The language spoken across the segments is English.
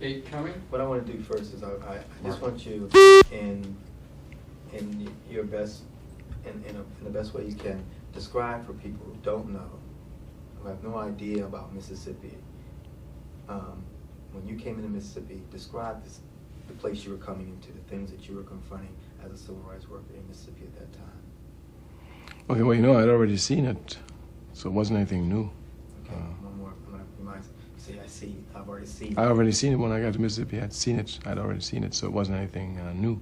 8 coming? What I want to do first is I just want you in your best, in the best way you can, describe for people who don't know, who have no idea about Mississippi. When you came into Mississippi, describe the place you were coming into, the things that you were confronting as a civil rights worker in Mississippi at that time. Okay, well, you know, I'd already seen it, so it wasn't anything new. Okay, one more. I'm going to remind you. See, I see. I've already seen it. I already seen it when I got to Mississippi. I'd seen it. I'd already seen it, so it wasn't anything new.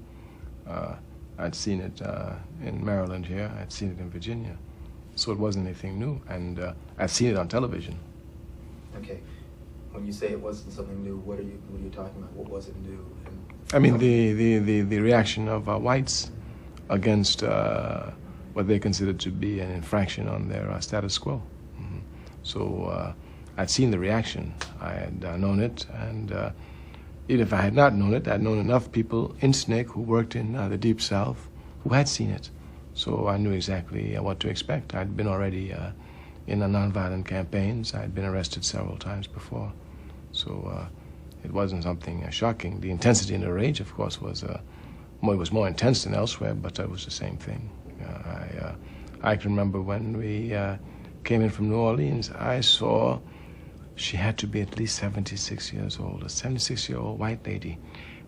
I'd seen it in Maryland here. I'd seen it in Virginia, so it wasn't anything new. And I'd seen it on television. Okay. When you say it wasn't something new, what are you talking about? What was it new? I mean, the reaction of whites against what they considered to be an infraction on their status quo. Mm-hmm. So I'd seen the reaction. I had known it, and even if I had not known it, I'd known enough people in SNCC who worked in the Deep South who had seen it. So I knew exactly what to expect. I'd been already in nonviolent campaigns. I'd been arrested several times before. So it wasn't something shocking. The intensity and the rage, of course, was more intense than elsewhere, but it was the same thing. I can remember when we came in from New Orleans, I saw she had to be at least 76 years old, a 76-year-old white lady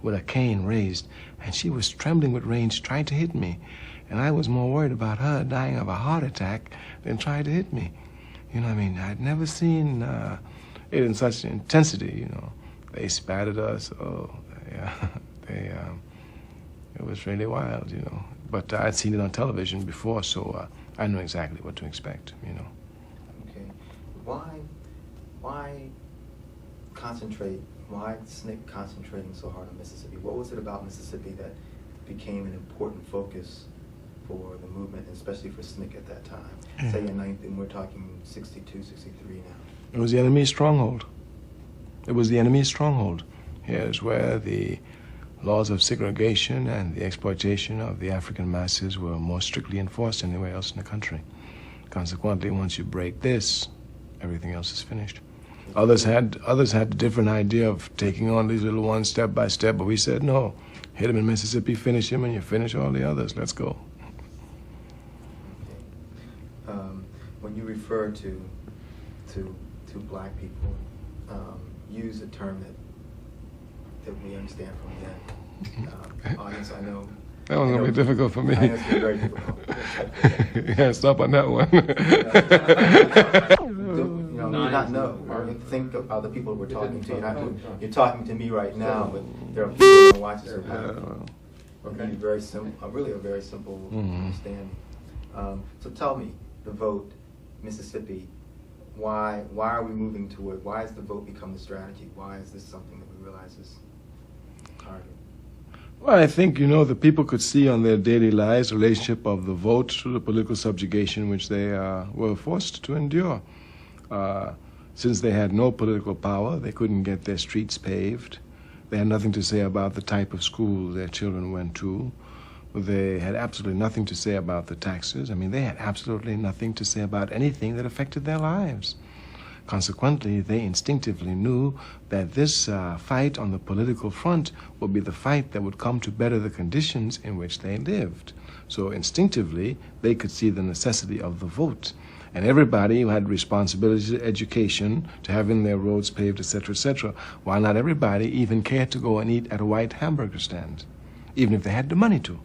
with a cane raised, and she was trembling with rage, trying to hit me. And I was more worried about her dying of a heart attack than trying to hit me. You know what I mean? I'd never seen it in such intensity, you know. They spat at us. Oh, yeah. It was really wild, you know. But I'd seen it on television before, so I knew exactly what to expect, you know. Okay. Why concentrate? Why SNCC concentrating so hard on Mississippi? What was it about Mississippi that became an important focus for the movement, especially for SNCC at that time? Say in and we're talking 62, 63 now. It was the enemy's stronghold. It was the enemy's stronghold. Here's where the laws of segregation and the exploitation of the African masses were more strictly enforced than anywhere else in the country. Consequently, once you break this, everything else is finished. Others had a different idea of taking on these little ones step by step, but we said, no, hit him in Mississippi, finish him, and you finish all the others. Let's go. Okay. When you refer to black people, use a term that we understand from the audience. I know. That one's going to be difficult for me. I know it's very difficult. Yeah, stop on that one. You not know. Or think about the people we're talking to. You're talking to me right now, but there are people who are watching this who have very simple, really a very simple understanding. So tell me, the vote, Mississippi. Why are we moving to it? Why has the vote become the strategy? Why is this something that we realize is target? Well, I think, you know, the people could see on their daily lives the relationship of the vote to the political subjugation which they were forced to endure. Since they had no political power, they couldn't get their streets paved. They had nothing to say about the type of school their children went to. They had absolutely nothing to say about the taxes. I mean, they had absolutely nothing to say about anything that affected their lives. Consequently, they instinctively knew that this fight on the political front would be the fight that would come to better the conditions in which they lived. So instinctively, they could see the necessity of the vote. And everybody who had responsibility to education, to having their roads paved, etc., while not everybody even cared to go and eat at a white hamburger stand, even if they had the money to.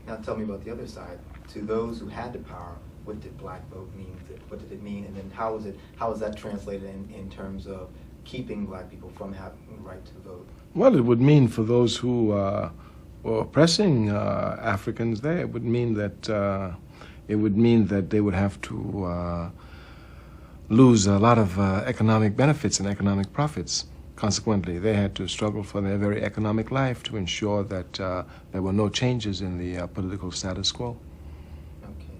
Now tell me about the other side. To those who had the power, what did black vote mean? What did it mean? And then how was that translated in terms of keeping black people from having the right to vote? Well, it would mean for those who were oppressing Africans there, it would mean that they would have to lose a lot of economic benefits and economic profits. Consequently, they had to struggle for their very economic life to ensure that there were no changes in the political status quo. Okay.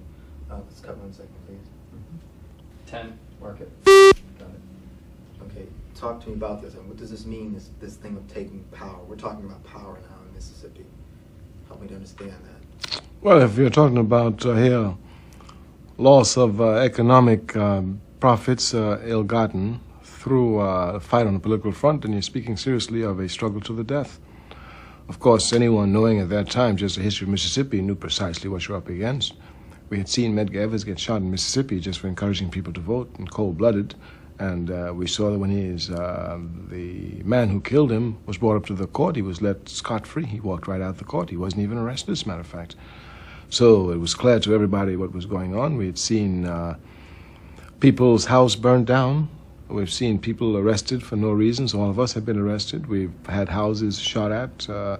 Let's cut 1 second, please. 10, mark it. Got it. Okay. Talk to me about this. And what does this mean, this thing of taking power? We're talking about power now in Mississippi. Help me to understand that. Well, if you're talking about here, loss of economic profits ill-gotten through a fight on the political front, then you're speaking seriously of a struggle to the death. Of course, anyone knowing at that time just the history of Mississippi knew precisely what you're up against. We had seen Medgar Evers get shot in Mississippi just for encouraging people to vote, and cold-blooded. And we saw that when the man who killed him was brought up to the court, he was let scot-free. He walked right out the court. He wasn't even arrested, as a matter of fact. So it was clear to everybody what was going on. We had seen people's house burned down. We've seen people arrested for no reasons. All of us have been arrested. We've had houses shot at.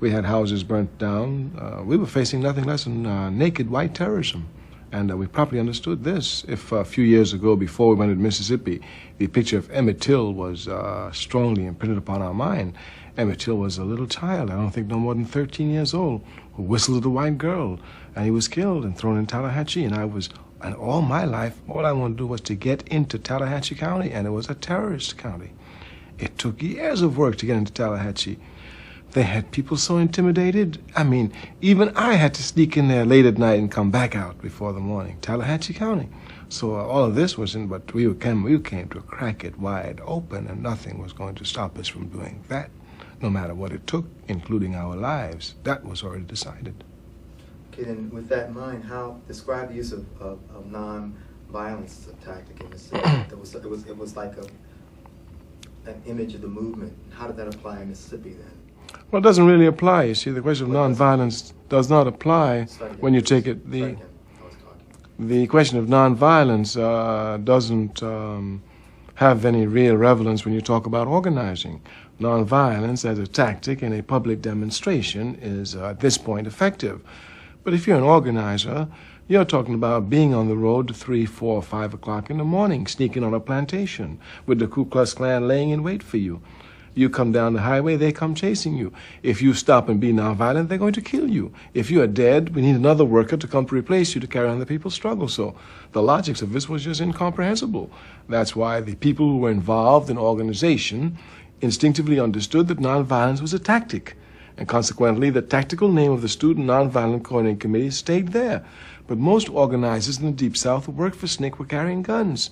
We had houses burnt down. We were facing nothing less than naked white terrorism. And we properly understood this. If a few years ago, before we went to Mississippi, the picture of Emmett Till was strongly imprinted upon our mind. Emmett Till was a little child, I don't think no more than 13 years old, who whistled at a white girl. And he was killed and thrown in Tallahatchie. And all my life, all I wanted to do was to get into Tallahatchie County, and it was a terrorist county. It took years of work to get into Tallahatchie. They had people so intimidated. I mean, even I had to sneak in there late at night and come back out before the morning. Tallahatchie County. So all of this was in, but we came to crack it wide open, and nothing was going to stop us from doing that, no matter what it took, including our lives. That was already decided. Okay, then with that in mind, describe the use of non-violence tactic in Mississippi. It was like an image of the movement. How did that apply in Mississippi then? Well, it doesn't really apply. You see, the question of nonviolence does not apply when you take it. The question of nonviolence doesn't have any real relevance when you talk about organizing. Nonviolence as a tactic in a public demonstration is, at this point, effective. But if you're an organizer, you're talking about being on the road 3, 4, 5 o'clock in the morning, sneaking on a plantation with the Ku Klux Klan laying in wait for you. You come down the highway, they come chasing you. If you stop and be nonviolent, they're going to kill you. If you are dead, we need another worker to come to replace you to carry on the people's struggle. So the logics of this was just incomprehensible. That's why the people who were involved in organization instinctively understood that nonviolence was a tactic. And consequently, the tactical name of the Student Nonviolent Coordinating Committee stayed there. But most organizers in the Deep South who worked for SNCC were carrying guns.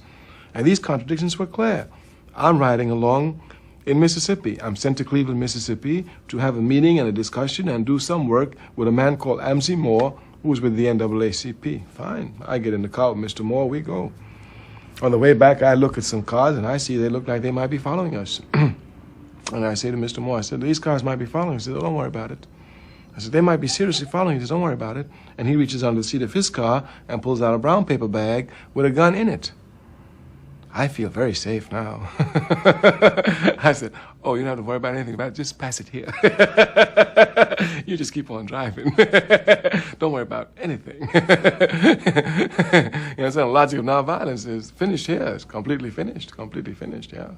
And these contradictions were clear. I'm riding along in Mississippi. I'm sent to Cleveland, Mississippi to have a meeting and a discussion and do some work with a man called Amzie Moore, who was with the NAACP. Fine. I get in the car with Mr. Moore, we go. On the way back, I look at some cars and I see they look like they might be following us. And I say to Mr. Moore, I said, these cars might be following us. He said, oh, don't worry about it. I said, they might be seriously following you. He said, don't worry about it. And he reaches under the seat of his car and pulls out a brown paper bag with a gun in it. I feel very safe now. I said, oh, you don't have to worry about anything about it. Just pass it here. You just keep on driving. Don't worry about anything. You know, so the logic of nonviolence is finished here. It's completely finished, yeah.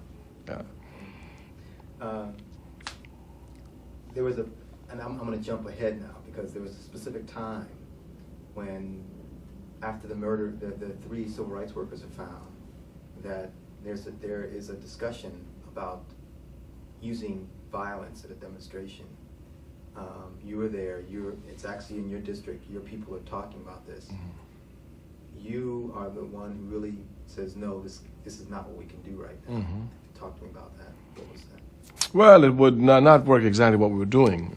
There was and I'm going to jump ahead now, because there was a specific time when, after the murder, the 3 civil rights workers are found, that there is a discussion about using violence at a demonstration. You were there. It's actually in your district. Your people are talking about this. Mm-hmm. You are the one who really says, no, this is not what we can do right now. Mm-hmm. Talk to me about that. What was that? Well, it would not work exactly what we were doing.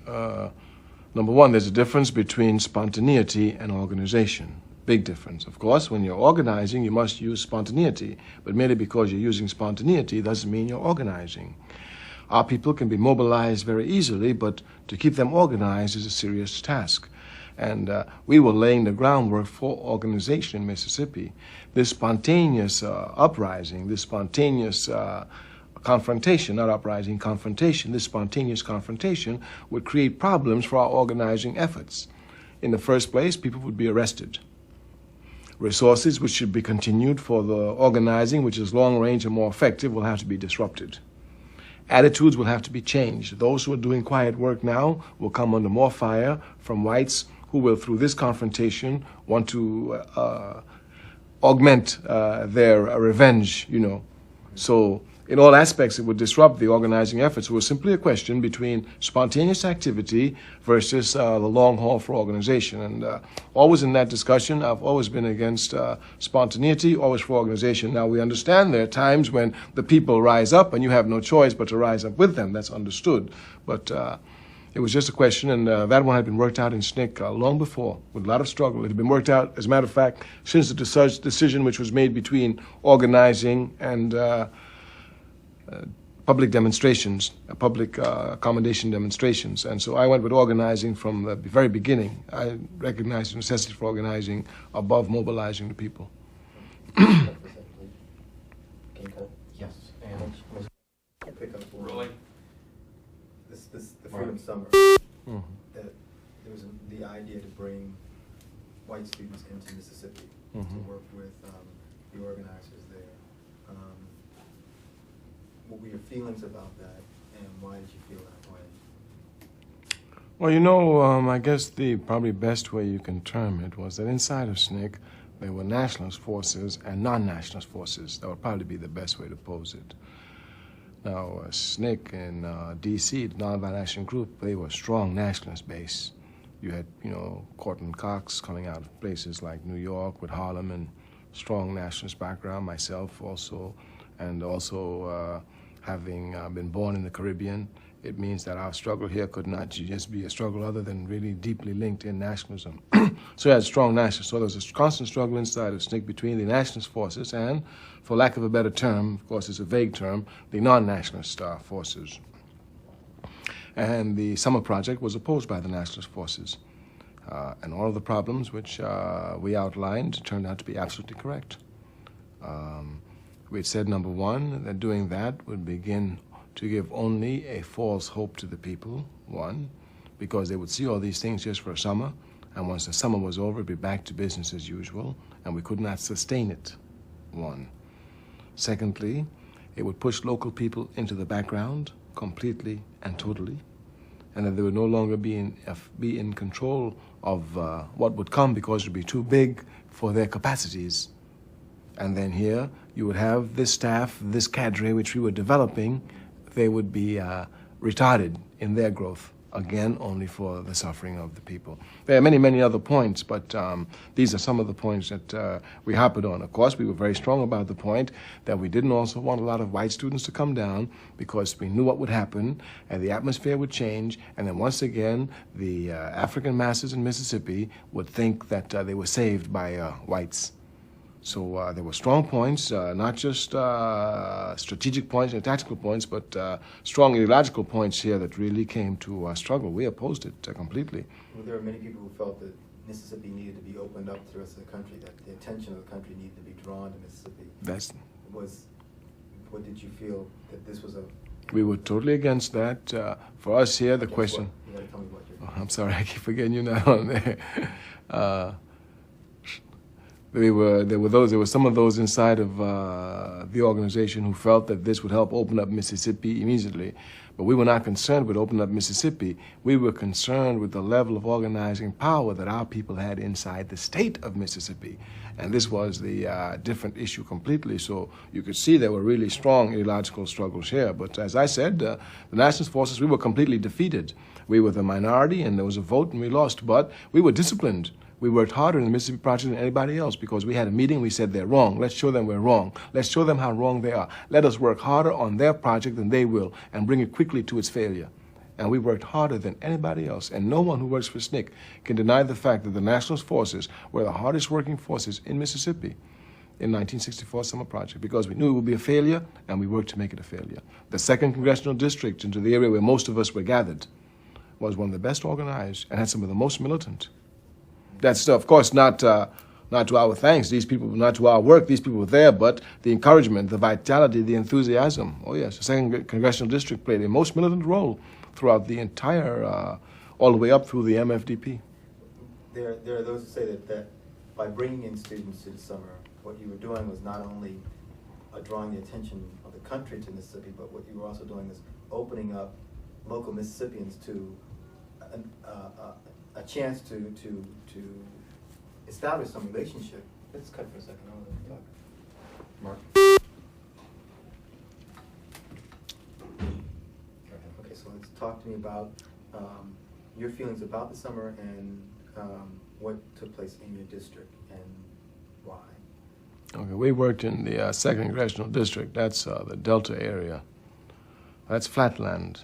Number one, there's a difference between spontaneity and organization. Big difference. Of course, when you're organizing, you must use spontaneity. But merely because you're using spontaneity doesn't mean you're organizing. Our people can be mobilized very easily, but to keep them organized is a serious task. And we were laying the groundwork for organization in Mississippi. This spontaneous uprising, this spontaneous confrontation, not uprising, confrontation, this spontaneous confrontation would create problems for our organizing efforts. In the first place, people would be arrested. Resources which should be continued for the organizing, which is long range and more effective, will have to be disrupted. Attitudes will have to be changed. Those who are doing quiet work now will come under more fire from whites who will, through this confrontation, want to augment their revenge, you know. So in all aspects, it would disrupt the organizing efforts. It was simply a question between spontaneous activity versus the long haul for organization. And always in that discussion, I've always been against spontaneity, always for organization. Now, we understand there are times when the people rise up and you have no choice but to rise up with them. That's understood. But it was just a question, and that one had been worked out in SNCC long before, with a lot of struggle. It had been worked out, as a matter of fact, since the decision which was made between organizing and public demonstrations, public accommodation demonstrations. And so I went with organizing from the very beginning. I recognized the necessity for organizing above mobilizing the people. Yes. And pick up Rolling. The Freedom Summer. Mm-hmm. There was the idea to bring white students into Mississippi to work with the organizers there. What were your feelings about that, and why did you feel that way? Well, you know, I guess the probably best way you can term it was that inside of SNCC, there were nationalist forces and non-nationalist forces. That would probably be the best way to pose it. Now, SNCC in D.C., the Nonviolent Action Group, they were a strong nationalist base. You had, you know, Cortland Cox coming out of places like New York with Harlem and strong nationalist background, myself also, and also having been born in the Caribbean, it means that our struggle here could not just be a struggle other than really deeply linked in nationalism. So you had strong nationalists. So there was a constant struggle inside of SNCC between the nationalist forces and, for lack of a better term, of course it's a vague term, the non-nationalist forces. And the Summer Project was opposed by the nationalist forces. And all of the problems which we outlined turned out to be absolutely correct. We had said, number one, that doing that would begin to give only a false hope to the people, one, because they would see all these things just for a summer, and once the summer was over, it'd be back to business as usual, and we could not sustain it, one. Secondly, it would push local people into the background completely and totally, and that they would no longer be in control of what would come because it would be too big for their capacities. And then here, you would have this staff, this cadre, which we were developing, they would be retarded in their growth, again, only for the suffering of the people. There are many, many other points, but these are some of the points that we harped on. Of course, we were very strong about the point that we didn't also want a lot of white students to come down because we knew what would happen, and the atmosphere would change, and then once again, the African masses in Mississippi would think that they were saved by whites. So there were strong points, not just strategic points and tactical points, but strong ideological points here that really came to struggle. We opposed it completely. Well, there are many people who felt that Mississippi needed to be opened up to the rest of the country, that the attention of the country needed to be drawn to Mississippi. What did you feel that this was a... We were totally against that. For us here, the question... You gotta tell me what you're... I'm sorry, I keep forgetting you're not on there. There were some of those inside of the organization who felt that this would help open up Mississippi immediately. But we were not concerned with opening up Mississippi. We were concerned with the level of organizing power that our people had inside the state of Mississippi. And this was the different issue completely. So you could see there were really strong ideological struggles here. But as I said, the nationalist forces, we were completely defeated. We were the minority, and there was a vote, and we lost. But we were disciplined. We worked harder in the Mississippi Project than anybody else because we had a meeting, we said they're wrong. Let's show them we're wrong. Let's show them how wrong they are. Let us work harder on their project than they will and bring it quickly to its failure. And we worked harder than anybody else. And no one who works for SNCC can deny the fact that the nationalist forces were the hardest working forces in Mississippi in 1964 Summer Project because we knew it would be a failure and we worked to make it a failure. The 2nd Congressional District, into the area where most of us were gathered, was one of the best organized and had some of the most militant. That's, of course, not to our thanks. These people, not to our work, these people were there, but the encouragement, the vitality, the enthusiasm. Oh, yes, the 2nd Congressional District played a most militant role throughout the entire, all the way up through the MFDP. There are those who say that by bringing in students to the summer, what you were doing was not only drawing the attention of the country to Mississippi, but what you were also doing is opening up local Mississippians to a chance to establish some relationship. Let's cut for a second. I want to talk. Mark. So let's talk to me about your feelings about the summer and what took place in your district and why. Okay, we worked in the 2nd Congressional District. That's the Delta area. That's flatland.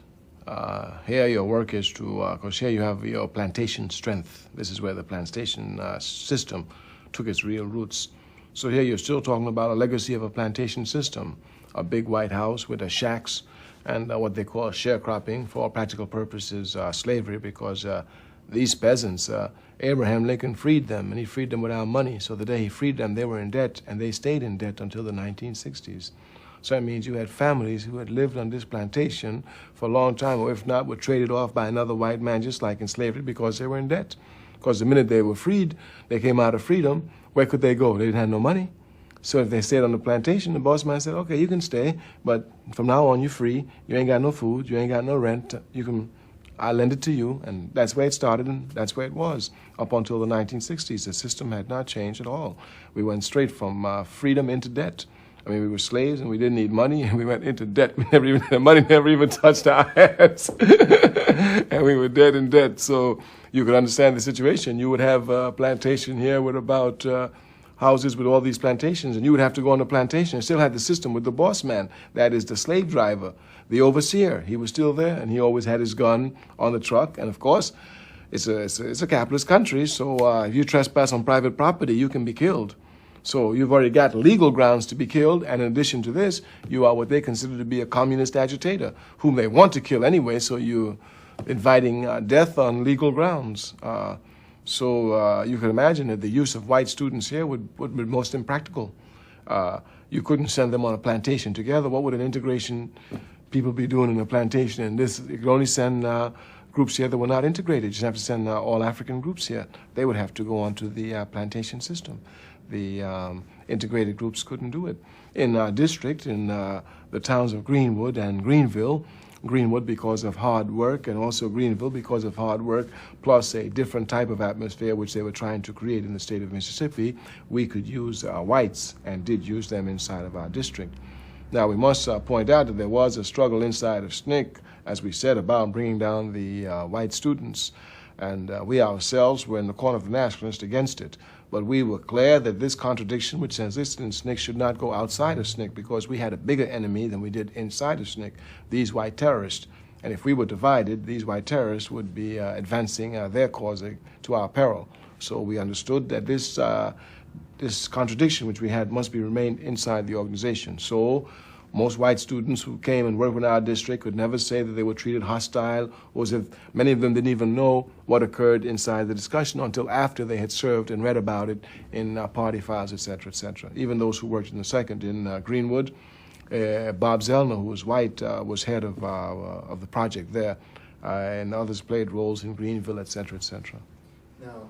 Here your work is to, because here you have your plantation strength. This is where the plantation system took its real roots. So here you're still talking about a legacy of a plantation system, a big white house with the shacks and what they call sharecropping, for all practical purposes slavery, because these peasants, Abraham Lincoln freed them, and he freed them without money. So the day he freed them, they were in debt, and they stayed in debt until the 1960s. So that means you had families who had lived on this plantation for a long time, or if not, were traded off by another white man, just like in slavery, because they were in debt. Because the minute they were freed, they came out of freedom, where could they go? They didn't have no money. So if they stayed on the plantation, the boss man said, okay, you can stay, but from now on you're free. You ain't got no food, you ain't got no rent. I'll lend it to you, and that's where it started, and that's where it was up until the 1960s. The system had not changed at all. We went straight from freedom into debt. I mean, we were slaves, and we didn't need money, and we went into debt. The money never even touched our hands, and we were dead in debt. So you could understand the situation. You would have a plantation here with about houses with all these plantations, and you would have to go on the plantation and still had the system with the boss man, that is the slave driver, the overseer. He was still there, and he always had his gun on the truck. And of course, it's a capitalist country, so if you trespass on private property, you can be killed. So you've already got legal grounds to be killed, and in addition to this, you are what they consider to be a communist agitator, whom they want to kill anyway, so you're inviting death on legal grounds. So you can imagine that the use of white students here would be most impractical. You couldn't send them on a plantation together. What would an integration people be doing in a plantation? And this, you could only send groups here that were not integrated. You just have to send all African groups here. They would have to go onto the plantation system. The integrated groups couldn't do it. In our district, in the towns of Greenwood and Greenville, Greenwood because of hard work, and also Greenville because of hard work, plus a different type of atmosphere which they were trying to create in the state of Mississippi, we could use whites and did use them inside of our district. Now, we must point out that there was a struggle inside of SNCC, as we said, about bringing down the white students, and we ourselves were in the corner of the nationalists against it. But we were clear that this contradiction which existed in SNCC should not go outside of SNCC, because we had a bigger enemy than we did inside of SNCC, these white terrorists. And if we were divided, these white terrorists would be advancing their cause to our peril. So we understood that this contradiction which we had must be remained inside the organization. So most white students who came and worked in our district could never say that they were treated hostile, or as if many of them didn't even know what occurred inside the discussion until after they had served and read about it in party files, et cetera, et cetera. Even those who worked in the 2nd in Greenwood, Bob Zellner, who was white, was head of the project there, and others played roles in Greenville, et cetera, et cetera. Now,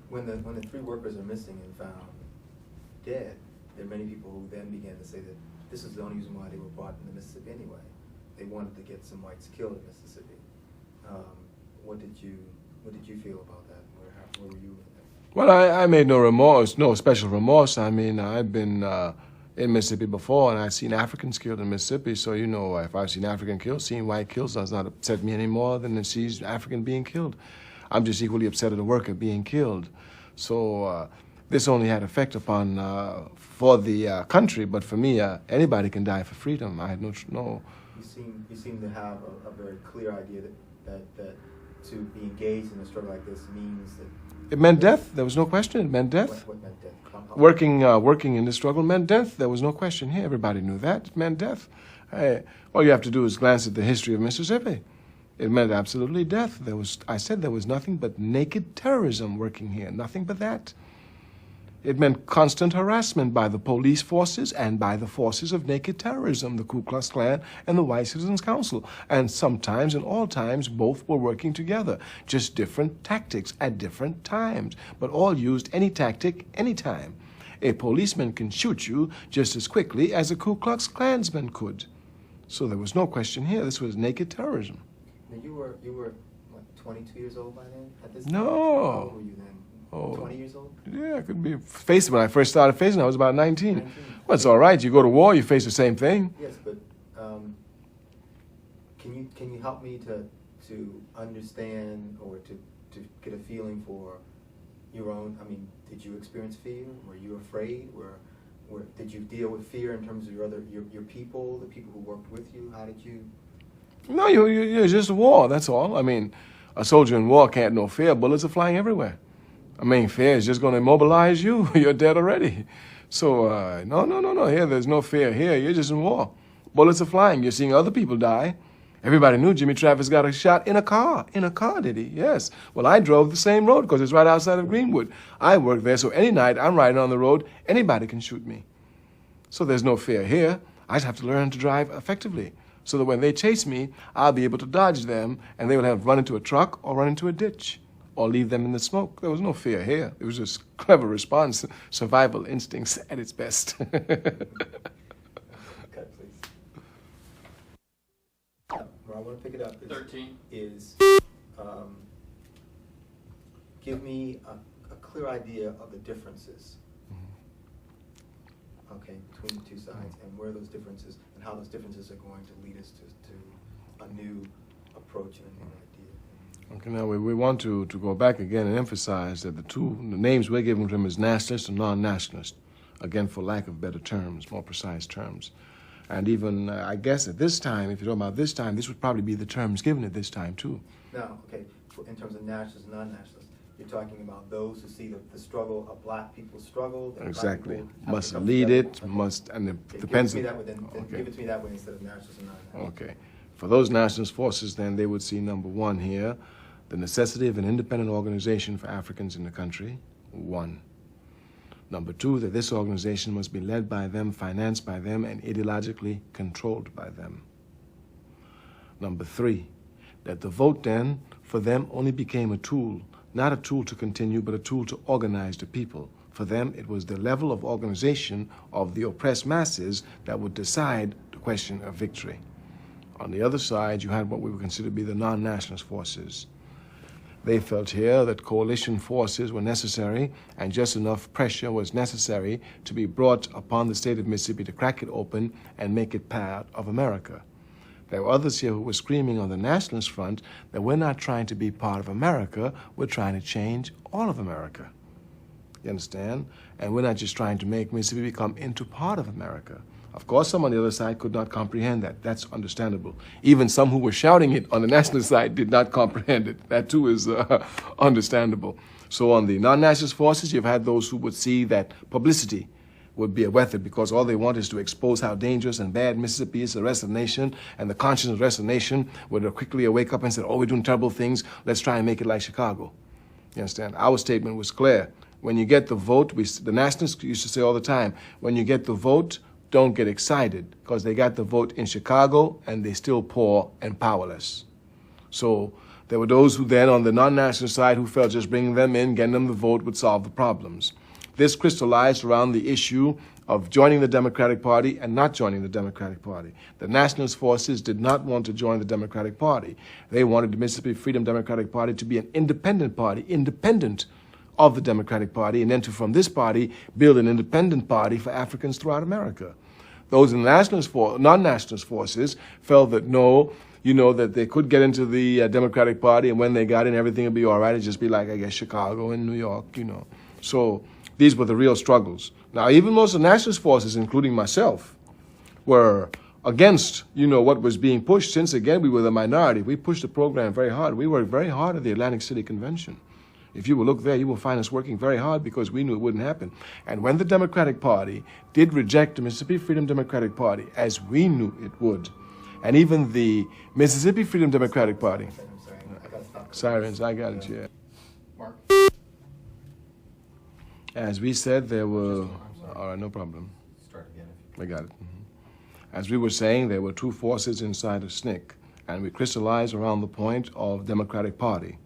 when the 3 workers are missing and found dead, there are many people who then began to say that this is the only reason why they were brought into Mississippi anyway. They wanted to get some whites killed in Mississippi. What did you feel about that? Where were you? Well, I made no remorse, no special remorse. I mean, I've been in Mississippi before, and I've seen Africans killed in Mississippi. So, you know, if I've seen African killed, seeing white killed does not upset me any more than to see African being killed. I'm just equally upset at a worker being killed. So this only had effect upon for the country, but for me, anybody can die for freedom. I had no. You seem to have a very clear idea that to be engaged in a struggle like this means that it meant death. There was no question. It meant death. What meant death? Working in the struggle meant death. There was no question here. Everybody knew that. It meant death. All you have to do is glance at the history of Mississippi. It meant absolutely death. I said there was nothing but naked terrorism working here. Nothing but that. It meant constant harassment by the police forces and by the forces of naked terrorism, the Ku Klux Klan and the White Citizens Council. And sometimes, and all times, both were working together. Just different tactics at different times, but all used any tactic, anytime. A policeman can shoot you just as quickly as a Ku Klux Klansman could. So there was no question here. This was naked terrorism. Now you were what, 22 years old by then? At this No. time? How old were you then? Oh, 20 years old? Yeah, it could be. When I first started facing, I was about 19. Well, it's all right. You go to war, you face the same thing. Yes, but can you help me to understand or to get a feeling for your own? I mean, did you experience fear? Were you afraid? Did you deal with fear in terms of your people, the people who worked with you? How did you? No, it's just a war. That's all. I mean, a soldier in war can't know fear. Bullets are flying everywhere. I mean, fear is just going to immobilize you. You're dead already. So no. Here, there's no fear. Here, you're just in war. Bullets are flying. You're seeing other people die. Everybody knew Jimmy Travis got a shot in a car. In a car, did he? Yes. Well, I drove the same road because it's right outside of Greenwood. I work there, so any night I'm riding on the road, anybody can shoot me. So there's no fear here. I just have to learn to drive effectively so that when they chase me, I'll be able to dodge them and they will have run into a truck or run into a ditch or leave them in the smoke. There was no fear here. It was just clever response, survival instincts at its best. Where I want to pick it up is 13. Give me a clear idea of the differences, okay, between the two sides, and where those differences and how those differences are going to lead us to a new approach and a new idea. Okay, now we want to go back again and emphasize that the names we're giving to them is nationalist and non-nationalist, again, for lack of better terms, more precise terms. And even, I guess at this time, if you're talking about this time, this would probably be the terms given at this time, too. Now, okay, in terms of nationalists and non-nationalists, you're talking about those who see the struggle of black people's struggle. Exactly. Must lead it, must, and it depends. Give it to me that way instead of nationalists and non-nationalists. Okay. For those nationalist forces, then, they would see, number one here, the necessity of an independent organization for Africans in the country, one. Number two, that this organization must be led by them, financed by them, and ideologically controlled by them. Number three, that the vote then for them only became a tool, not a tool to continue, but a tool to organize the people. For them, it was the level of organization of the oppressed masses that would decide the question of victory. On the other side, you had what we would consider to be the non-nationalist forces. They felt here that coalition forces were necessary and just enough pressure was necessary to be brought upon the state of Mississippi to crack it open and make it part of America. There were others here who were screaming on the nationalist front that we're not trying to be part of America, we're trying to change all of America. You understand? And we're not just trying to make Mississippi become into part of America. Of course, some on the other side could not comprehend that. That's understandable. Even some who were shouting it on the nationalist side did not comprehend it. That, too, is understandable. So on the non-nationalist forces, you've had those who would see that publicity would be a method because all they want is to expose how dangerous and bad Mississippi is to the rest of the nation, and the conscience of the rest of the nation would quickly wake up and say, oh, we're doing terrible things, let's try and make it like Chicago. You understand? Our statement was clear. When you get the vote, the nationalists used to say all the time, when you get the vote, don't get excited, because they got the vote in Chicago and they're still poor and powerless. So there were those who then on the non-national side who felt just bringing them in, getting them the vote would solve the problems. This crystallized around the issue of joining the Democratic Party and not joining the Democratic Party. The nationalist forces did not want to join the Democratic Party. They wanted the Mississippi Freedom Democratic Party to be an independent party, independent of the Democratic Party, and then to, from this party, build an independent party for Africans throughout America. Those in the non-nationalist forces felt that no, that they could get into the Democratic Party, and when they got in, everything would be all right. It'd just be like, I guess, Chicago and New York, So these were the real struggles. Now, even most of the nationalist forces, including myself, were against, what was being pushed. Since, again, we were the minority, we pushed the program very hard. We worked very hard at the Atlantic City Convention. If you will look there, you will find us working very hard because we knew it wouldn't happen. And when the Democratic Party did reject the Mississippi Freedom Democratic Party, as we knew it would, and even the Mississippi Freedom Democratic Party. Sirens, I got it, yeah. Mark? As we said, there were, all right, no problem. Start again. I got it. As we were saying, there were two forces inside of SNCC, and we crystallized around the point of Democratic Party.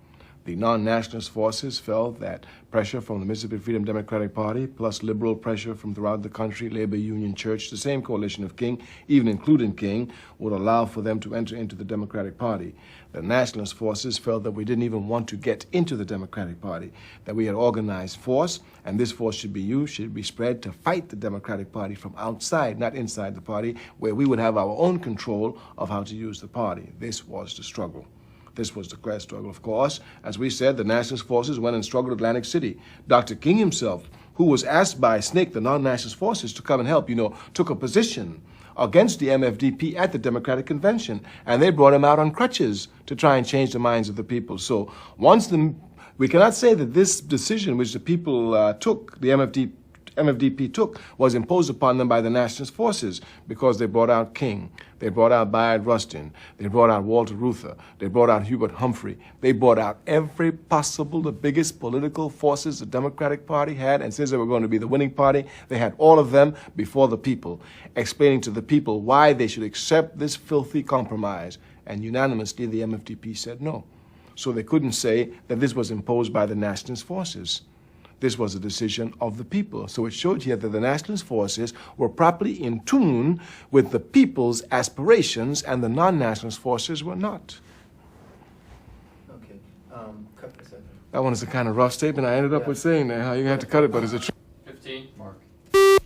The non-nationalist forces felt that pressure from the Mississippi Freedom Democratic Party, plus liberal pressure from throughout the country, Labor Union Church, the same coalition of King, even including King, would allow for them to enter into the Democratic Party. The nationalist forces felt that we didn't even want to get into the Democratic Party, that we had organized force, and this force should be used, should be spread to fight the Democratic Party from outside, not inside the party, where we would have our own control of how to use the party. This was the struggle. This was the class struggle, of course. As we said, the nationalist forces went and struggled Atlantic City. Dr. King himself, who was asked by SNCC, the non-nationalist forces, to come and help, took a position against the MFDP at the Democratic Convention, and they brought him out on crutches to try and change the minds of the people. So we cannot say that this decision which the people took, the MFDP took, was imposed upon them by the nationalist forces, because they brought out King, they brought out Bayard Rustin, they brought out Walter Reuther, they brought out Hubert Humphrey, they brought out every possible, the biggest political forces the Democratic Party had, and since they were going to be the winning party, they had all of them before the people, explaining to the people why they should accept this filthy compromise, and unanimously the MFDP said no. So they couldn't say that this was imposed by the nationalist forces. This was a decision of the people. So it showed here that the nationalist forces were properly in tune with the people's aspirations, and the non-nationalist forces were not. Okay. Cut this second. That one is a kind of rough statement I ended up with saying there. How you have to cut it, but it's a 15, Mark. Okay.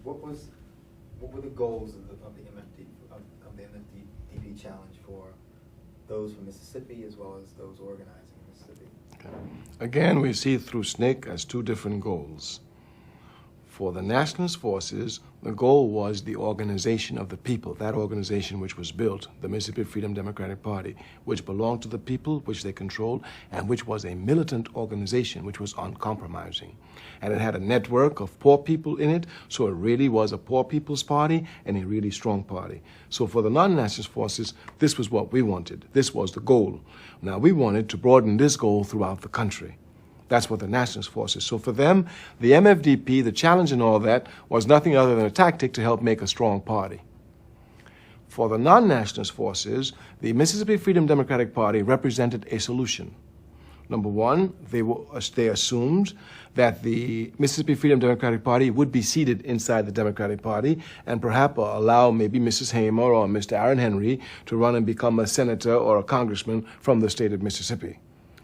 What were the goals of the MFDP challenge for those from Mississippi as well as those organizing in Mississippi? Again, we see through SNCC as two different goals. For the nationalist forces, the goal was the organization of the people, that organization which was built, the Mississippi Freedom Democratic Party, which belonged to the people, which they controlled, and which was a militant organization, which was uncompromising. And it had a network of poor people in it, so it really was a poor people's party and a really strong party. So for the non-nationalist forces, this was what we wanted. This was the goal. Now, we wanted to broaden this goal throughout the country. That's what the nationalist forces. So for them, the MFDP, the challenge and all that, was nothing other than a tactic to help make a strong party. For the non-nationalist forces, the Mississippi Freedom Democratic Party represented a solution. Number one, they assumed that the Mississippi Freedom Democratic Party would be seated inside the Democratic Party and perhaps allow maybe Mrs. Hamer or Mr. Aaron Henry to run and become a senator or a congressman from the state of Mississippi.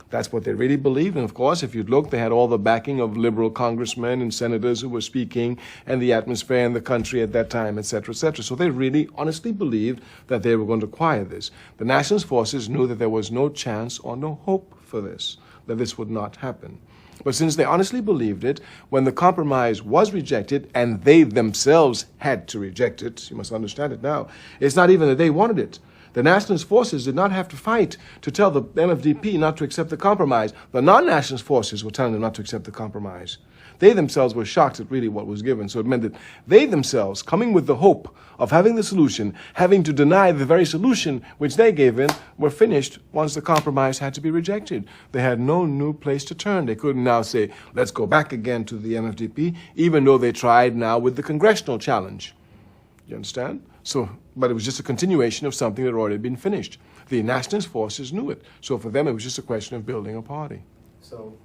That's what they really believed. And of course, if you'd look, they had all the backing of liberal congressmen and senators who were speaking, and the atmosphere in the country at that time, et cetera, et cetera. So they really honestly believed that they were going to acquire this. The nationalist forces knew that there was no chance or no hope for this, that this would not happen. But since they honestly believed it, when the compromise was rejected, and they themselves had to reject it, you must understand it now, it's not even that they wanted it. The nationalist forces did not have to fight to tell the MFDP not to accept the compromise. The non-nationalist forces were telling them not to accept the compromise. They themselves were shocked at really what was given. So it meant that they themselves, coming with the hope of having the solution, having to deny the very solution which they gave in, were finished once the compromise had to be rejected. They had no new place to turn. They couldn't now say, let's go back again to the MFDP, even though they tried now with the congressional challenge. You understand? But it was just a continuation of something that had already been finished. The nationalist forces knew it. So for them, it was just a question of building a party. So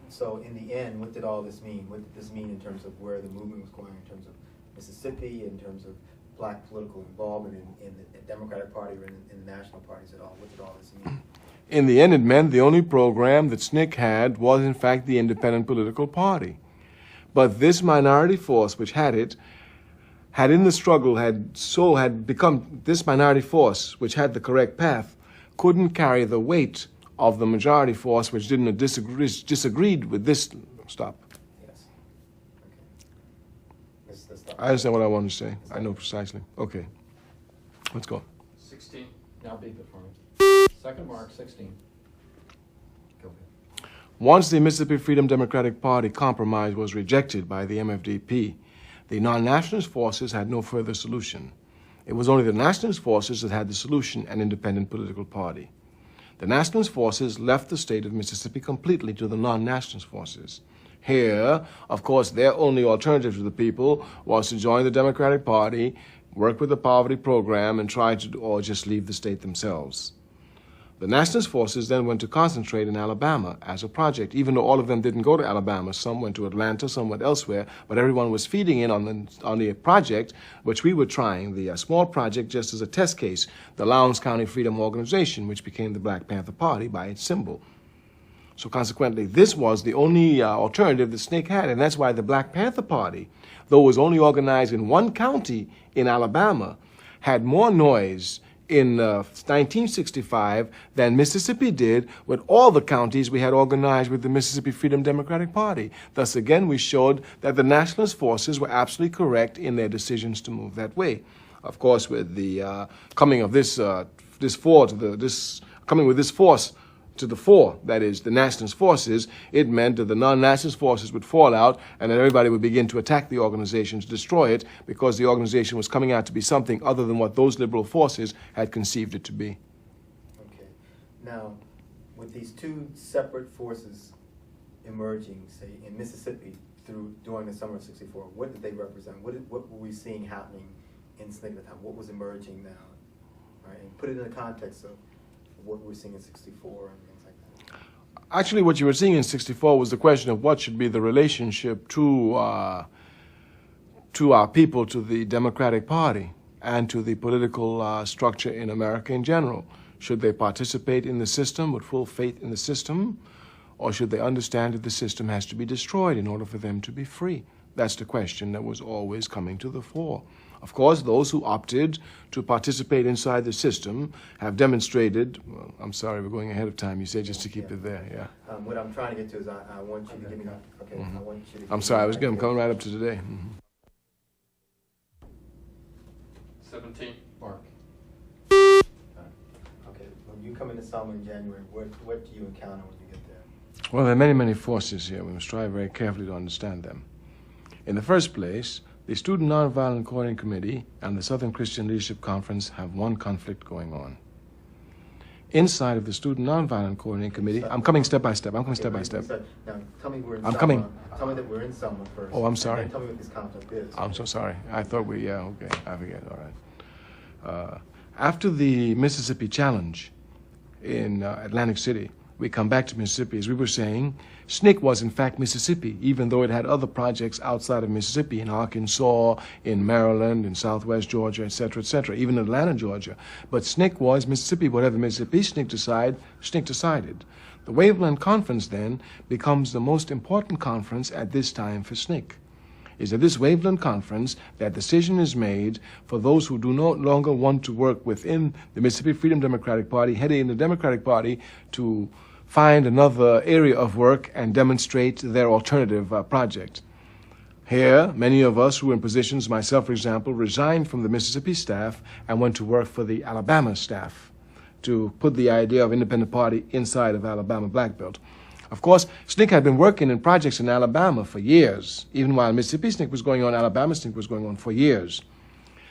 in the end, what did all this mean? What did this mean in terms of where the movement was going, in terms of Mississippi, in terms of black political involvement in the Democratic Party or in the national parties at all? What did all this mean? In the end, it meant the only program that SNCC had was, in fact, the independent political party. But this minority force, which had it, had in the struggle, had become this minority force, which had the correct path, couldn't carry the weight of the majority force, which disagreed with this. Stop. Yes. Okay. Stop. I understand what I want to say. I know precisely. Okay. Let's go. 16. Now beat it for me. Second mark, 16. Go ahead. Once the Mississippi Freedom Democratic Party compromise was rejected by the MFDP, the non-nationalist forces had no further solution. It was only the nationalist forces that had the solution, an independent political party. The nationalist forces left the state of Mississippi completely to the non-nationalist forces. Here, of course, their only alternative to the people was to join the Democratic Party, work with the poverty program, and try to, or just leave the state themselves. The nationalist forces then went to concentrate in Alabama as a project, even though all of them didn't go to Alabama. Some went to Atlanta, some went elsewhere, but everyone was feeding in on the project, which we were trying, the small project, just as a test case, the Lowndes County Freedom Organization, which became the Black Panther Party by its symbol. So consequently, this was the only alternative that SNCC had, and that's why the Black Panther Party, though it was only organized in one county in Alabama, had more noise in 1965 than Mississippi did with all the counties we had organized with the Mississippi Freedom Democratic Party. Thus, again, we showed that the nationalist forces were absolutely correct in their decisions to move that way. Of course, with the coming of this force to the fore, that is, the nationalist forces, it meant that the non-nationalist forces would fall out and that everybody would begin to attack the organization, to destroy it, because the organization was coming out to be something other than what those liberal forces had conceived it to be. Okay. Now, with these two separate forces emerging, say, in Mississippi during the summer of '64, what did they represent? What were we seeing happening in SNCC at the time? What was emerging now? Right? And put it in the context of what we were seeing in '64 and things like that. Actually, what you were seeing in '64 was the question of what should be the relationship to our people, to the Democratic Party, and to the political structure in America in general. Should they participate in the system with full faith in the system, or should they understand that the system has to be destroyed in order for them to be free? That's the question that was always coming to the fore. Of course, those who opted to participate inside the system have demonstrated, well, I'm sorry, we're going ahead of time, you said, just to keep it there, yeah. What I'm trying to get to is I want you to give me, okay, I want you to I'm sorry, I'm coming right up to today. 17, Mark. Okay, when you come into Selma in January, what do you encounter when you get there? Well, there are many, many forces here. We must try very carefully to understand them. In the first place, the Student Nonviolent Coordinating Committee and the Southern Christian Leadership Conference have one conflict going on. Inside of the Student Nonviolent Coordinating Committee, I'm coming step by step. I'm coming step by step. Now, tell me we're in I'm Selma. coming. Tell me that we're in Selma first. Oh, I'm sorry. And then tell me what this conflict is. I'm so sorry. I thought okay, I forget, all right. After the Mississippi Challenge in Atlantic City, we come back to Mississippi. As we were saying, SNCC was in fact Mississippi, even though it had other projects outside of Mississippi, in Arkansas, in Maryland, in Southwest Georgia, et cetera, even Atlanta, Georgia. But SNCC was Mississippi. Whatever Mississippi SNCC decided. The Waveland Conference then becomes the most important conference at this time for SNCC. Is at this Waveland Conference that decision is made for those who do no longer want to work within the Mississippi Freedom Democratic Party, heading in the Democratic Party, to find another area of work and demonstrate their alternative project. Here, many of us who were in positions, myself for example, resigned from the Mississippi staff and went to work for the Alabama staff to put the idea of independent party inside of Alabama Black Belt. Of course, SNCC had been working in projects in Alabama for years. Even while Mississippi SNCC was going on, Alabama SNCC was going on for years.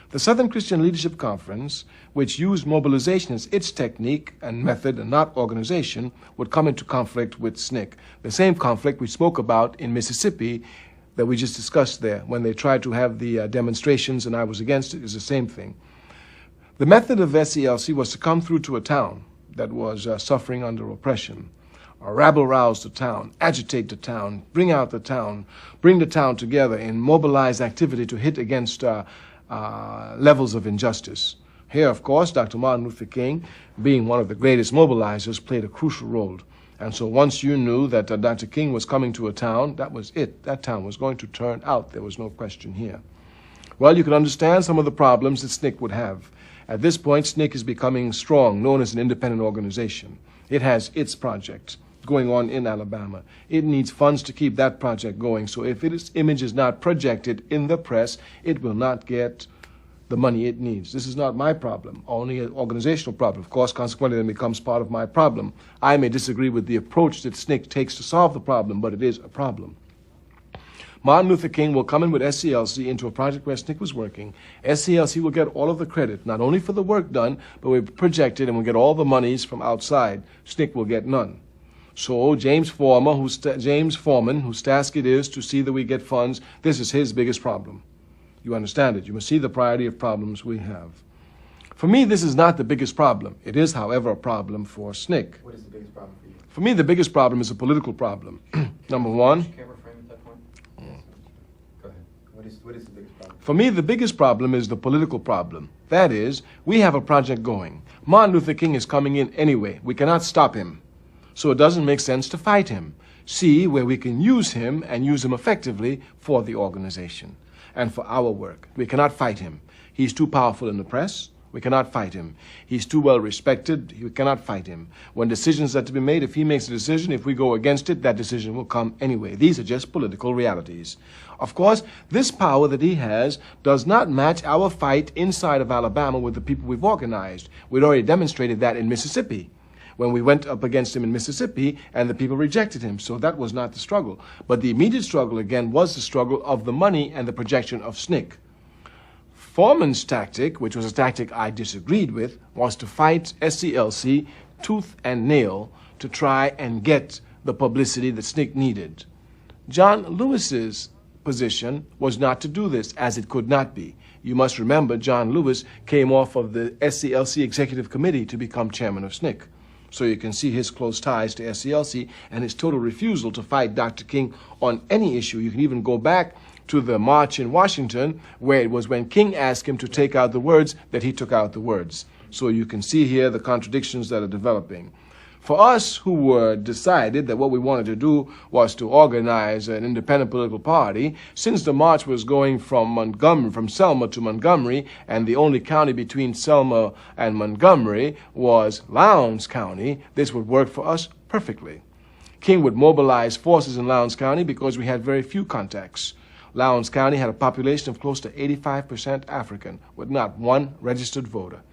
The Southern Christian Leadership Conference, which used mobilization as its technique and method and not organization, would come into conflict with SNCC. The same conflict we spoke about in Mississippi that we just discussed there when they tried to have the demonstrations and I was against it is the same thing. The method of SELC was to come through to a town that was suffering under oppression, rabble-rouse the town, agitate the town, bring out the town, bring the town together in mobilized activity to hit against levels of injustice. Here, of course, Dr. Martin Luther King, being one of the greatest mobilizers, played a crucial role. And so once you knew that Dr. King was coming to a town, that was it. That town was going to turn out. There was no question here. Well, you can understand some of the problems that SNCC would have. At this point, SNCC is becoming strong, known as an independent organization. It has its project going on in Alabama. It needs funds to keep that project going. So if its image is not projected in the press, it will not get the money it needs. This is not my problem, only an organizational problem. Of course, consequently, it becomes part of my problem. I may disagree with the approach that SNCC takes to solve the problem, but it is a problem. Martin Luther King will come in with SCLC into a project where SNCC was working. SCLC will get all of the credit, not only for the work done, but we project it and we'll get all the monies from outside. SNCC will get none. So James Foreman, whose task it is to see that we get funds, this is his biggest problem. You understand it. You must see the priority of problems we have. For me, this is not the biggest problem. It is, however, a problem for SNCC. What is the biggest problem for you? For me, the biggest problem is a political problem. Number one. Camera frame at that point? Go ahead. What is the biggest problem? For me, the biggest problem is the political problem. That is, we have a project going. Martin Luther King is coming in anyway. We cannot stop him. So it doesn't make sense to fight him. See where we can use him and use him effectively for the organization and for our work. We cannot fight him. He's too powerful in the press. We cannot fight him. He's too well respected. We cannot fight him. When decisions are to be made, if he makes a decision, if we go against it, that decision will come anyway. These are just political realities. Of course, this power that he has does not match our fight inside of Alabama with the people we've organized. We'd already demonstrated that in Mississippi, when we went up against him in Mississippi and the people rejected him. So that was not the struggle. But the immediate struggle, again, was the struggle of the money and the projection of SNCC. Foreman's tactic, which was a tactic I disagreed with, was to fight SCLC tooth and nail to try and get the publicity that SNCC needed. John Lewis's position was not to do this, as it could not be. You must remember John Lewis came off of the SCLC Executive Committee to become chairman of SNCC. So you can see his close ties to SCLC and his total refusal to fight Dr. King on any issue. You can even go back to the march in Washington, where it was when King asked him to take out the words that he took out the words. So you can see here the contradictions that are developing. For us who were decided that what we wanted to do was to organize an independent political party, since the march was going from Selma to Montgomery, and the only county between Selma and Montgomery was Lowndes County, this would work for us perfectly. King would mobilize forces in Lowndes County because we had very few contacts. Lowndes County had a population of close to 85% African, with not one registered voter.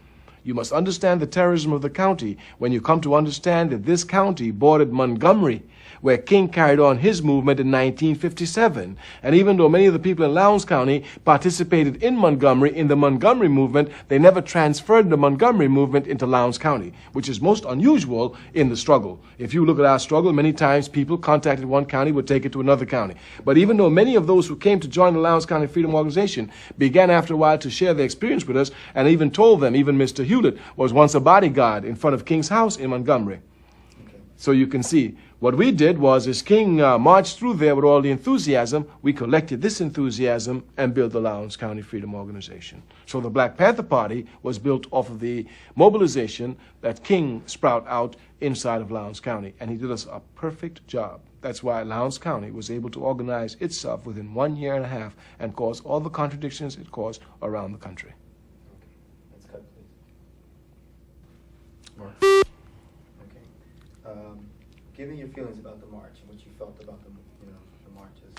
You must understand the terrorism of the county when you come to understand that this county bordered Montgomery, where King carried on his movement in 1957. And even though many of the people in Lowndes County participated in the Montgomery movement, they never transferred the Montgomery movement into Lowndes County, which is most unusual in the struggle. If you look at our struggle, many times people contacted one county would take it to another county. But even though many of those who came to join the Lowndes County Freedom Organization began after a while to share their experience with us, and even told them, even Mr. Hewlett was once a bodyguard in front of King's house in Montgomery. Okay. So you can see, what we did was, as King marched through there with all the enthusiasm, we collected this enthusiasm and built the Lowndes County Freedom Organization. So the Black Panther Party was built off of the mobilization that King sprouted out inside of Lowndes County, and he did us a perfect job. That's why Lowndes County was able to organize itself within 1 year and a half and cause all the contradictions it caused around the country. Let's cut, please. Mark. Okay. Give me your feelings about the march and what you felt about the marches.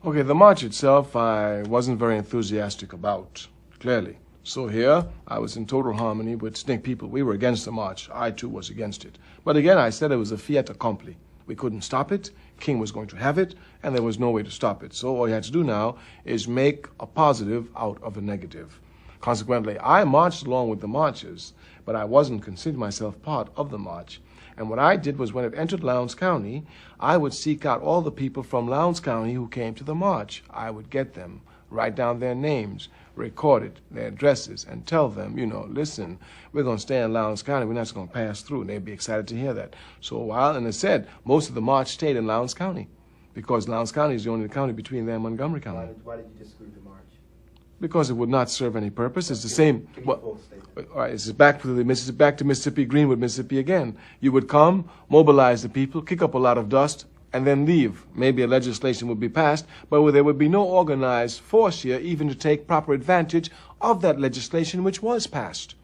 Okay, the march itself, I wasn't very enthusiastic about, clearly. So here, I was in total harmony with SNCC people. We were against the march. I, too, was against it. But again, I said it was a fait accompli. We couldn't stop it. King was going to have it, and there was no way to stop it. So all you had to do now is make a positive out of a negative. Consequently, I marched along with the marchers, but I wasn't considering myself part of the march. And what I did was, when it entered Lowndes County, I would seek out all the people from Lowndes County who came to the march. I would get them, write down their names, record it, their addresses, and tell them, listen, we're going to stay in Lowndes County. We're not just going to pass through. And they'd be excited to hear that. So while, and as I said, most of the march stayed in Lowndes County, because Lowndes County is the only county between there and Montgomery County. Why did you disagree with the march? Because it would not serve any purpose. It's the same. Well, all right, it's back to Mississippi, Greenwood, Mississippi again. You would come, mobilize the people, kick up a lot of dust, and then leave. Maybe a legislation would be passed, but there would be no organized force here even to take proper advantage of that legislation which was passed.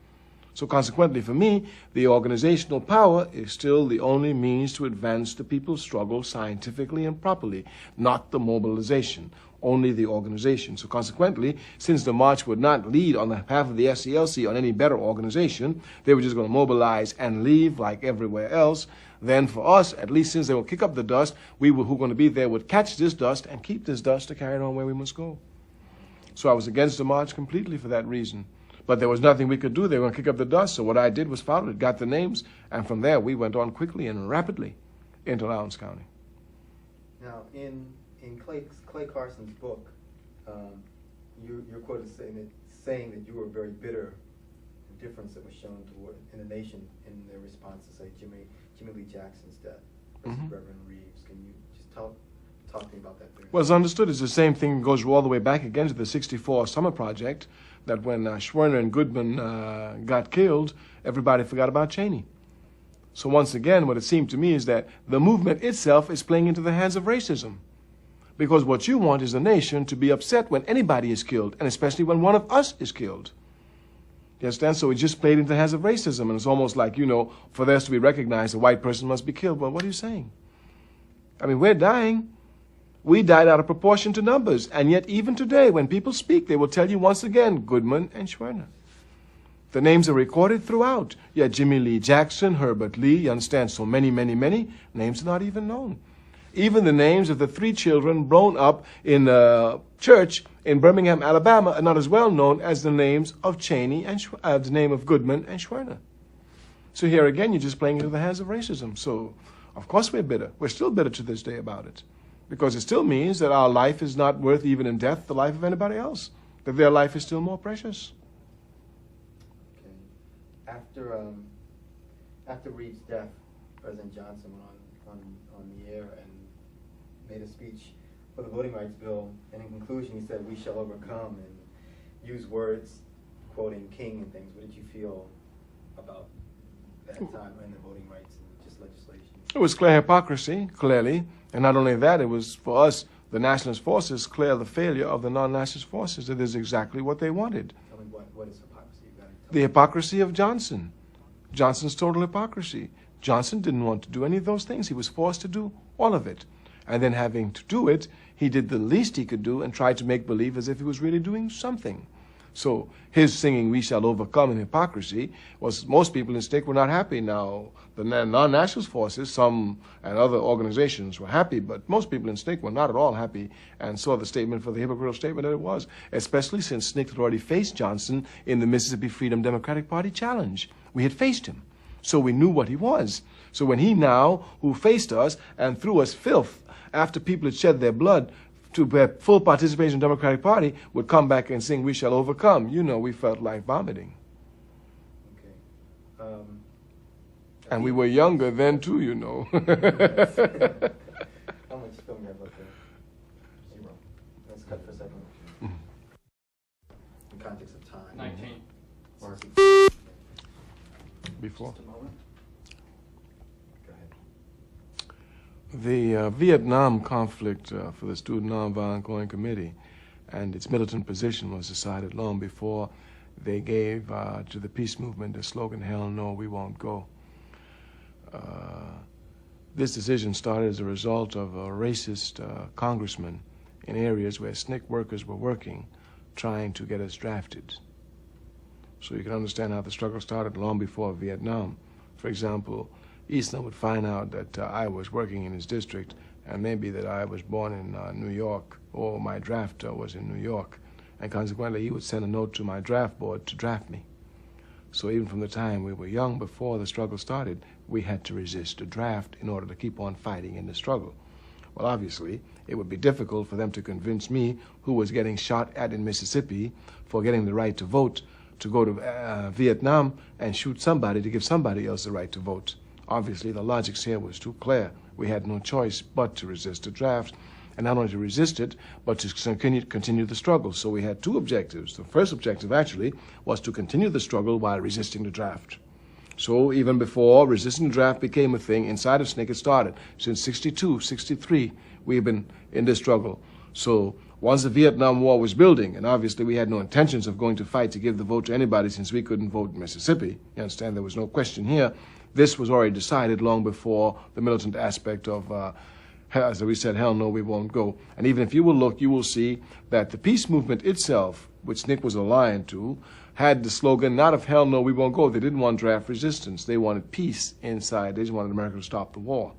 So consequently, for me, the organizational power is still the only means to advance the people's struggle scientifically and properly, not the mobilization, only the organization. So consequently, since the march would not lead on behalf of the SCLC on any better organization, they were just going to mobilize and leave like everywhere else. Then for us, at least since they will kick up the dust, we who are going to be there would catch this dust and keep this dust to carry it on where we must go. So I was against the march completely for that reason. But there was nothing we could do. They were going to kick up the dust. So what I did was follow it, got the names, and from there we went on quickly and rapidly into Lowndes County. Now, in Clay Carson's book, you're quoted saying that you were very bitter difference that was shown toward in the nation in their response to, say, Jimmy Lee Jackson's death versus Reverend Reeves. Can you just talk to me about that? Well, it's understood. It's the same thing. Goes all the way back again to the '64 Summer Project, that when Schwerner and Goodman got killed, everybody forgot about Cheney. So once again, what it seemed to me is that the movement itself is playing into the hands of racism. Because what you want is the nation to be upset when anybody is killed, and especially when one of us is killed. You understand? So it just played into the hands of racism, and it's almost like, you know, for this to be recognized, a white person must be killed. Well, what are you saying? I mean, we're dying. We died out of proportion to numbers, and yet even today, when people speak, they will tell you once again, Goodman and Schwerner. The names are recorded throughout. Yeah, Jimmy Lee Jackson, Herbert Lee, you understand, so many, many, many names are not even known. Even the names of the 3 children blown up in a church in Birmingham, Alabama, are not as well known as the names of Cheney and the name of Goodman and Schwerner. So here again, you're just playing into the hands of racism. So, of course, we're bitter. We're still bitter to this day about it, because it still means that our life is not worth, even in death, the life of anybody else. That their life is still more precious. Okay. After Reeves' death, President Johnson went on the air and made a speech for the Voting Rights Bill, and in conclusion he said, "We shall overcome," and used words quoting King and things. What did you feel about that time and the voting rights and just legislation? It was clear hypocrisy, clearly, and not only that, it was for us, the nationalist forces, clear the failure of the non-nationalist forces. That is exactly what they wanted. Tell me what is hypocrisy? The hypocrisy of Johnson. Johnson's total hypocrisy. Johnson didn't want to do any of those things. He was forced to do all of it. And then having to do it, he did the least he could do and tried to make believe as if he was really doing something. So his singing, "We shall overcome" in hypocrisy, was most people in SNCC were not happy. Now, the non-nationalist forces, some and other organizations were happy, but most people in SNCC were not at all happy and saw the statement for the hypocritical statement that it was, especially since SNCC had already faced Johnson in the Mississippi Freedom Democratic Party challenge. We had faced him, so we knew what he was. So when he now, who faced us and threw us filth after people had shed their blood to have full participation in the Democratic Party, would come back and sing, "We shall overcome," you know, we felt like vomiting. Okay. And we were younger then too, you know. How much film you have left there? 0. Let's cut for a second. In context of time. 19. Or Before. just a moment. Go ahead. The Vietnam conflict for the Student Nonviolent Going Committee and its militant position was decided long before they gave to the peace movement the slogan, "Hell no, we won't go." This decision started as a result of a racist congressman in areas where SNCC workers were working, trying to get us drafted. So you can understand how the struggle started long before Vietnam. For example, Eastland would find out that I was working in his district, and maybe that I was born in New York, or my draft was in New York, and consequently he would send a note to my draft board to draft me. So even from the time we were young, before the struggle started, we had to resist the draft in order to keep on fighting in the struggle. Well, obviously, it would be difficult for them to convince me, who was getting shot at in Mississippi for getting the right to vote, to go to Vietnam and shoot somebody to give somebody else the right to vote. Obviously, the logic here was too clear. We had no choice but to resist the draft, and not only to resist it, but to continue the struggle. So we had 2 objectives. The first objective, actually, was to continue the struggle while resisting the draft. So even before resisting the draft became a thing, inside of SNCC it started. Since 62, 63, we've been in this struggle. So once the Vietnam War was building, and obviously we had no intentions of going to fight to give the vote to anybody since we couldn't vote in Mississippi. You understand, there was no question here. This was already decided long before the militant aspect of, as we said, "Hell no, we won't go." And even if you will look, you will see that the peace movement itself, which SNCC was aligned to, had the slogan not of "Hell no, we won't go." They didn't want draft resistance. They wanted peace inside. They just wanted America to stop the war.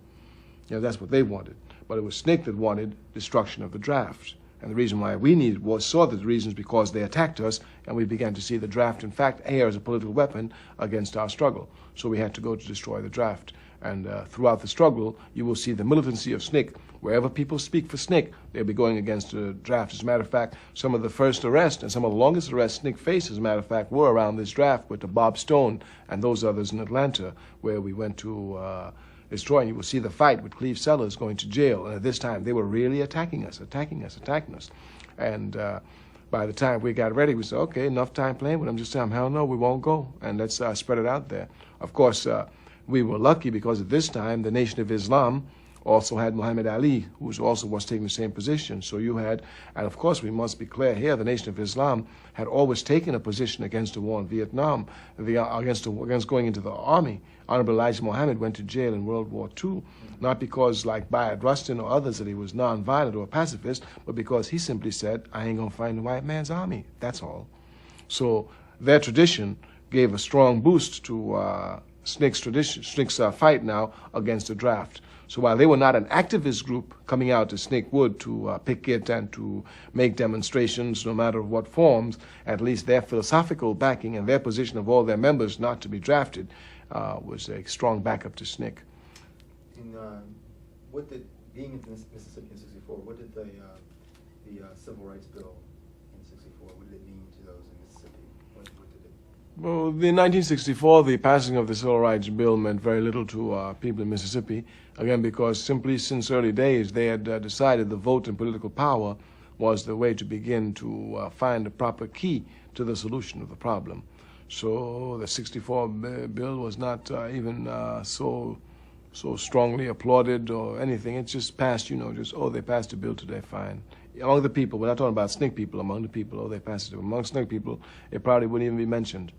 You know, that's what they wanted. But it was SNCC that wanted destruction of the draft. And the reason why we saw the reasons because they attacked us, and we began to see the draft, in fact, here as a political weapon against our struggle. So we had to go to destroy the draft. And throughout the struggle, you will see the militancy of SNCC Wherever people speak for SNCC, they'll be going against the draft. As a matter of fact, some of the first arrests and some of the longest arrests SNCC faced, as a matter of fact, were around this draft with the Bob Stone and those others in Atlanta, where we went to destroy. And you will see the fight with Cleve Sellers going to jail. And at this time, they were really attacking us. And by the time we got ready, we said, okay, enough time playing with them. Just tell them, hell no, we won't go. And let's spread it out there. Of course, we were lucky because at this time, the Nation of Islam also had Muhammad Ali, who also was taking the same position. So you had, and of course we must be clear here, the Nation of Islam had always taken a position against the war in Vietnam, against going into the army. Honorable Elijah Muhammad went to jail in World War II, not because like Bayard Rustin or others that he was nonviolent or a pacifist, but because he simply said, I ain't gonna fight in the white man's army, that's all. So their tradition gave a strong boost to SNCC's fight now against the draft. So while they were not an activist group coming out as SNCC would to picket and to make demonstrations no matter what forms, at least their philosophical backing and their position of all their members not to be drafted was a strong backup to SNCC. And what did, being in Mississippi in '64, what did the Civil Rights Bill in '64, what did it mean to those in Mississippi? What did it? Well, in 1964, the passing of the Civil Rights Bill meant very little to people in Mississippi, again, because simply since early days, they had decided the vote and political power was the way to begin to find a proper key to the solution of the problem. So the '64 bill was not even so strongly applauded or anything. It just passed, just, oh, they passed a bill today, fine. Among the people, we're not talking about SNCC people, among the people, oh, they passed it. Among SNCC people, it probably wouldn't even be mentioned,